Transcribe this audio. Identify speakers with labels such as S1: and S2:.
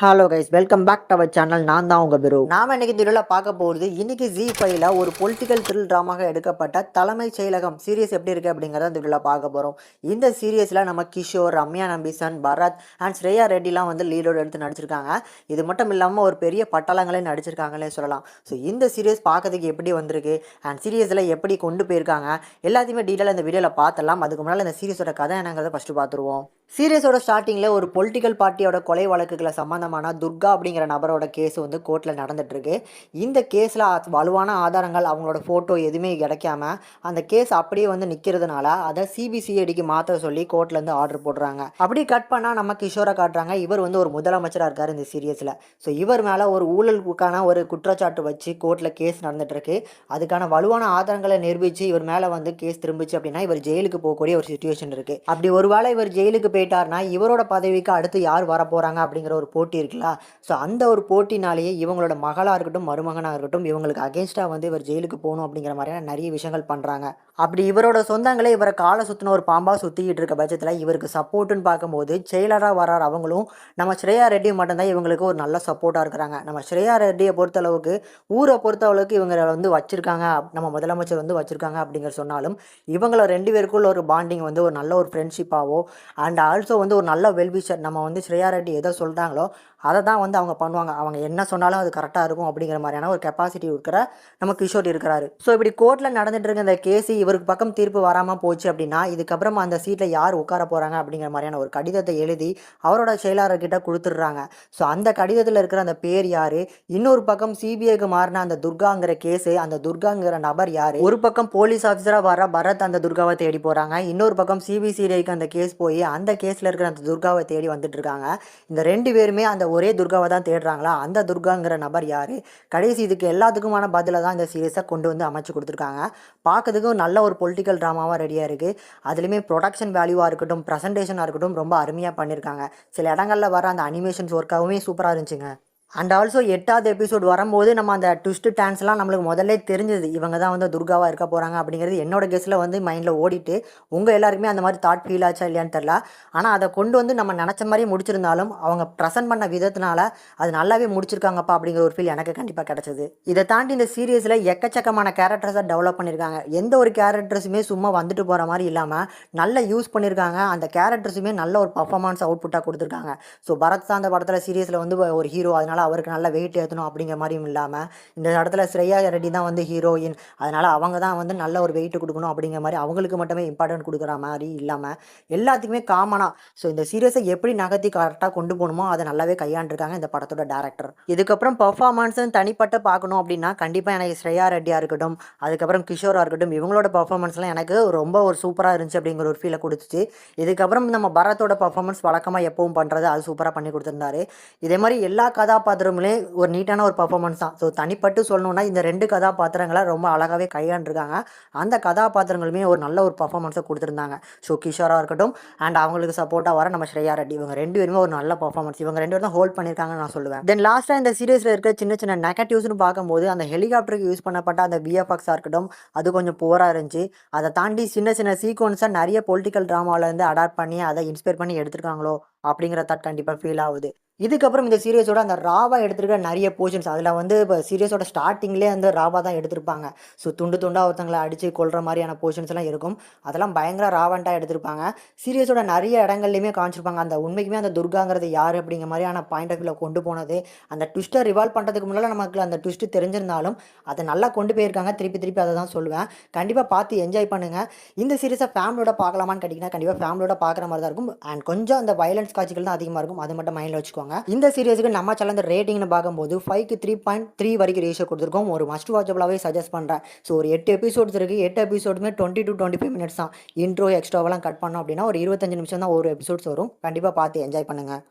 S1: Hello guys, welcome back to our channel. நான் தான் உங்கள் பிரு. நாம் இன்னைக்கு இந்த வீடியோவில் பார்க்க போகிறது இன்னைக்கு ஜி5ல ஒரு பொலிட்டிக்கல் த்ரில் ட்ராமாக எடுக்கப்பட்ட தலைமைச் செயலகம் சீரியஸ் எப்படி இருக்குது அப்படிங்கிறத இந்த வீடியோவில் பார்க்க போகிறோம். இந்த சீரியஸில் நம்ம கிஷோர், ரம்யா நம்பீசன், பரத் அண்ட் ஸ்ரேயா ரெட்டிலாம் வந்து லீடோடு எடுத்து நடிச்சிருக்காங்க. இது மட்டும் இல்லாமல் ஒரு பெரிய பட்டாளங்களே நடிச்சிருக்காங்களே சொல்லலாம். ஸோ இந்த சீரியஸ் பார்க்கறதுக்கு எப்படி வந்திருக்கு அண்ட் சீரியஸில் எப்படி கொண்டு போயிருக்காங்க எல்லாத்தையுமே டீட்டெயிலாக இந்த வீடியோவில் பார்த்தலாம். அதுக்கு முன்னால் இந்த சீரியஸோட கதை என்னங்கிறத ஃபஸ்ட்டு பார்த்துருவோம். சீரியஸோட ஸ்டார்டிங்கில் ஒரு பொலிட்டிக்கல் பார்ட்டியோட கொலை வழக்குகளை சம்மந்தமான துர்கா அப்படிங்கிற நபரோட கேஸ் வந்து கோர்ட்டில் நடந்துகிட்ருக்கு. இந்த கேஸில் வலுவான ஆதாரங்கள் அவங்களோட ஃபோட்டோ எதுவுமே கிடைக்காம அந்த கேஸ் அப்படியே வந்து நிற்கிறதுனால அதை சிபிசிஐடிக்கு மாற்ற சொல்லி கோர்ட்லேருந்து ஆர்டர் போடுறாங்க. அப்படி கட் பண்ணால் நம்ம கிஷோரை காட்டுறாங்க. இவர் வந்து ஒரு முதலமைச்சராக இருக்கார் இந்த சீரியஸில். ஸோ இவர் மேலே ஒரு ஊழலுக்கான ஒரு குற்றச்சாட்டு வச்சு கோர்ட்டில் கேஸ் நடந்துகிட்ருக்கு. அதுக்கான வலுவான ஆதாரங்களை நிரூபித்து இவர் மேலே வந்து கேஸ் திரும்பிச்சு அப்படின்னா இவர் ஜெயிலுக்கு போகக்கூடிய ஒரு சுச்சுவேஷன் இருக்குது. அப்படி ஒருவேளை இவர் ஜெயிலுக்கு போயிட்டார்னா இவரோட பதவிக்கு அடுத்து யார் வர போகிறாங்க அப்படிங்கிற ஒரு போட்டி இருக்குல்ல. ஸோ அந்த ஒரு போட்டினாலேயே இவங்களோட மகளாக இருக்கட்டும் மருமகனாக இருக்கட்டும் இவங்களுக்கு அகேன்ஸ்டாக வந்து இவர் ஜெயிலுக்கு போகணும் அப்படிங்கிற மாதிரியான நிறைய விஷயங்கள் பண்ணுறாங்க. அப்படி இவரோட சொந்தங்களே இவரை காலை சுற்றின ஒரு பாம்பாக சுற்றிக்கிட்டு இருக்க பட்சத்தில் இவருக்கு சப்போர்ட்டுன்னு பார்க்கும்போது செயலராக வரார் அவங்களும் நம்ம ஸ்ரேயா ரெட்டி மட்டும்தான் இவங்களுக்கு ஒரு நல்ல சப்போர்ட்டாக இருக்கிறாங்க. நம்ம ஸ்ரேயா ரெட்டியை பொறுத்தளவுக்கு ஊரை பொறுத்தளவுக்கு இவங்க வந்து வச்சுருக்காங்க, நம்ம முதலமைச்சர் வந்து வச்சுருக்காங்க அப்படிங்கிற சொன்னாலும் இவங்கள ரெண்டு பேருக்குள்ள ஒரு பாண்டிங் வந்து ஒரு நல்ல ஒரு ஃப்ரெண்ட்ஷிப்பாகவோ அண்ட் ஆல்சோ வந்து ஒரு நல்ல வெல்விஷர். நம்ம வந்து ஸ்ரேயா ரெட்டி எதை சொல்கிறாங்களோ அதை தான் வந்து அவங்க பண்ணுவாங்க. அவங்க என்ன சொன்னாலும் அது கரெக்டாக இருக்கும் அப்படிங்கிற மாதிரியான ஒரு கெப்பாசிட்டி இருக்கிற நம்ம கிஷோர் இருக்கிறாரு. ஸோ இப்படி கோர்ட்டில் நடந்துட்டு இருக்க இந்த கேஸு இவருக்கு பக்கம் தீர்ப்பு வராமல் போச்சு அப்படின்னா இதுக்கப்புறம் அந்த சீட்டில் யார் உட்கார போகிறாங்க அப்படிங்கிற மாதிரியான ஒரு கடிதத்தை எழுதி அவரோட செயலாளர்கிட்ட கொடுத்துட்றாங்க. ஸோ அந்த கடிதத்தில் இருக்கிற அந்த பேர் யார், இன்னொரு பக்கம் சிபிஐக்கு மாறின அந்த துர்காங்கிற கேஸு, அந்த துர்காங்கிற நபர் யார், ஒரு பக்கம் போலீஸ் ஆஃபீஸராக வர பரத் அந்த துர்காவை தேடி போகிறாங்க, இன்னொரு பக்கம் சிபிசிஐடிக்கு அந்த கேஸ் போய் அந்த கேஸில் இருக்கிற அந்த துர்காவை தேடி வந்துட்டு இருக்காங்க. இந்த ரெண்டு பேருமே அந்த ஒரே துர்காவை தான் தேடுறாங்களா, அந்த துர்காங்கிற நபர் யார், கடைசி இதுக்கு எல்லாத்துக்குமான பதிலை தான் இந்த சீரியஸை கொண்டு வந்து அமைச்சு கொடுத்துருக்காங்க. பார்க்கறதுக்கும் நல்ல ஒரு பொலிட்டிக்கல் ட்ராமாவாக ரெடியாக இருக்குது. அதுலேயுமே ப்ரொடக்ஷன் வேல்யூவாக இருக்கட்டும் ப்ரெசன்டேஷனாக இருக்கட்டும் ரொம்ப அருமையாக பண்ணியிருக்காங்க. சில இடங்களில் வர அந்த அனிமேஷன்ஸ் ஒர்க்காகவுமே சூப்பராக இருந்துச்சுங்க. அண்ட் ஆல்சோ 8வது எபிசோடு வரும்போது நம்ம அந்த ட்விஸ்ட் டான்ஸ்லாம் நம்மளுக்கு முதல்ல தெரிஞ்சது இவங்க தான் வந்து துர்காவாக இருக்க போகிறாங்க அப்படிங்கிறது என்னோட கெஸ்ஸில் வந்து மைண்டில் ஓடிட்டு உங்கள் எல்லாருக்குமே அந்த மாதிரி தாட் ஃபீல் ஆச்சா இல்லையான்னு தெரில. ஆனால் அதை கொண்டு வந்து நம்ம நினச்ச மாதிரி முடிச்சிருந்தாலும் அவங்க ப்ரெசென்ட் பண்ண விதத்தினால அது நல்லாவே முடிச்சிருக்காங்கப்பா அப்படிங்கிற ஒரு ஃபீல் எனக்கு கண்டிப்பாக கிடச்சிது. இதை தாண்டி இந்த சீரியஸில் எக்கச்சக்கமான கேரக்டர்ஸை டெவலப் பண்ணியிருக்காங்க. எந்த ஒரு கேரக்டர்ஸுமே சும்மா வந்துட்டு போகிற மாதிரி இல்லாமல் நல்லா யூஸ் பண்ணியிருக்காங்க. அந்த கேரக்டர்ஸுமே நல்ல ஒரு பர்ஃபார்மன்ஸ் அவுட்புட்டாக கொடுத்துருக்காங்க. ஸோ பரத் தான் அந்த படத்தில் சீரியஸில் வந்து ஒரு ஹீரோ, அதனால் அவருக்கு நல்ல வெயிட் ஏற்றணும் அப்படிங்கிற மாதிரியும் இல்லாமல் இந்த இடத்துல ஸ்ரேயா ரெட்டி தான் வந்து ஹீரோயின், அதனால் அவங்க தான் வந்து நல்ல ஒரு வெயிட் கொடுக்கணும் அப்படிங்கிற மாதிரி அவங்களுக்கு மட்டுமே இம்பார்ட்டன்ட் கொடுக்குற மாதிரி இல்லாமல் எல்லாத்துக்குமே காமனாக ஸோ இந்த சீரியஸை எப்படி நகர்த்தி கரெக்டாக கொண்டு போகணுமோ அதை நல்லாவே கையாண்டிருக்காங்க இந்த படத்தோட டேரக்டர். இதுக்கப்புறம் பர்ஃபார்மன்ஸும் தனிப்பட்ட பார்க்கணும் அப்படின்னா கண்டிப்பாக எனக்கு ஸ்ரேயா ரெட்டியாக இருக்கட்டும், அதுக்கப்புறம் கிஷோராக இருக்கட்டும், இவங்களோட பர்ஃபார்மன்ஸ்லாம் எனக்கு ரொம்ப ஒரு சூப்பராக இருந்துச்சு அப்படிங்கிற ஒரு ஃபீலை கொடுத்துச்சு. இதுக்கப்புறம் நம்ம பரத்தோட பர்ஃபார்மன்ஸ் வழக்கமாக எப்பவும் பண்ணுறது அது சூப்பராக பண்ணி கொடுத்துருந்தாரு. இதே மாதிரி எல்லா கதாபாத்திரங்களே ஒரு நீட்டான ஒரு பர்ஃபார்மன்ஸ் தான். ஸோ தனிப்பட்டு சொல்லணும்னா இந்த ரெண்டு கதாபாத்திரங்களை ரொம்ப அழகாகவே கையாண்டிருக்காங்க. அந்த கதாபாத்திரங்களுமே ஒரு நல்ல ஒரு பர்ஃபார்மன்ஸை கொடுத்துருந்தாங்க. ஸோ கிஷோராக இருக்கட்டும் அண்ட் அவங்களுக்கு சப்போர்ட்டாக வர நம்ம ஸ்ரேயா ரெட்டி, இவங்க ரெண்டு பேருமே ஒரு நல்ல பர்ஃபார்மன்ஸ் இவங்க ரெண்டு பேரும் தான் ஹோல்ட் பண்ணியிருக்காங்கன்னு நான் சொல்லுவேன். தென் லாஸ்ட்டாக இந்த சீரியஸில் இருக்க சின்ன சின்ன நெகட்டிவ்ஸ்னு பார்க்கும்போது அந்த ஹெலிகாப்டருக்கு யூஸ் பண்ணப்பட்ட அந்த விஎஃப்எக்ஸாக இருக்கட்டும் அது கொஞ்சம் புவராக இருந்துச்சு. அதை தாண்டி சின்ன சின்ன சீக்வன்ஸாக நிறைய பொலிட்டிக்கல் ட்ராமாவிலேருந்து அடாப்ட் பண்ணி அதை இன்ஸ்பயர் பண்ணி எடுத்துருக்காங்களோ அப்படிங்கிற தாட் கண்டிப்பாக ஃபீல் ஆகுது. இதுக்கப்புறம் இந்த சீரியஸோட அந்த ராவா எடுத்துருக்க நிறைய போர்ஷன்ஸ் அதில் வந்து இப்போ சீரியஸோட ஸ்டார்டிங்லேயே அந்த ராவா தான் எடுத்திருப்பாங்க. ஸோ துண்டு துண்டாக ஒருத்தங்களை அடித்து கொள்கிற மாதிரியான போர்ஷன்ஸ் எல்லாம் இருக்கும். அதெல்லாம் பயங்கர ராவண்ட்டாக எடுத்திருப்பாங்க. சீரியஸோட நிறைய இடங்கள்லையுமே காமிச்சிருப்பாங்க. அந்த உண்மைக்குமே அந்த துர்காங்கிறது யார் அப்படிங்கிற மாதிரியான பாயிண்ட் ஆஃப் வியூவில் கொண்டு போனது, அந்த ட்விஸ்ட்டை ரிவால்வ் பண்ணுறதுக்கு முன்னால் நமக்கு அந்த ட்விஸ்ட்டு தெரிஞ்சிருந்தாலும் அதை நல்லா கொண்டு போயிருக்காங்க. திருப்பி திருப்பி அதை தான் சொல்லுவேன். கண்டிப்பாக பார்த்து என்ஜாய் பண்ணுங்கள். இந்த சீரியஸை ஃபேமிலியோட பார்க்கலாமான்னு கேட்டிங்கன்னா கண்டிப்பாக ஃபேமிலியோட பார்க்குற மாதிரி தான் இருக்கும். அண்ட் கொஞ்சம் அந்த வயலன்ஸ் காட்சிகள் தான் அதிகமாக இருக்கும். அது மட்டும் மைண்டில் வச்சுக்கோங்க. இந்த சீரியஸுக்கு நம்ம சேனல் ரேட்டிங்னு பார்க்கும்போது 5க்கு 3.3 வரைக்கும் ரேஷியோ கொடுத்துருக்கோம். ஒரு மஸ்ட் வாட்சபிளாகவே சஜஸ்ட் பண்ணுறேன். ஸோ ஒரு 8 எபிசோட்ஸ் இருக்குது. 8 எபிசோடுமே 20 to 25 மினிட்ஸ் தான். இன்ட்ரோ எக்ஸ்ட்ராவெல்லாம் கட் பண்ணோம் அப்படின்னா ஒரு 25 நிமிஷம் தான் ஒரு எபிசோட்ஸ் வரும். கண்டிப்பாக பார்த்து என்ஜாய் பண்ணுங்கள்.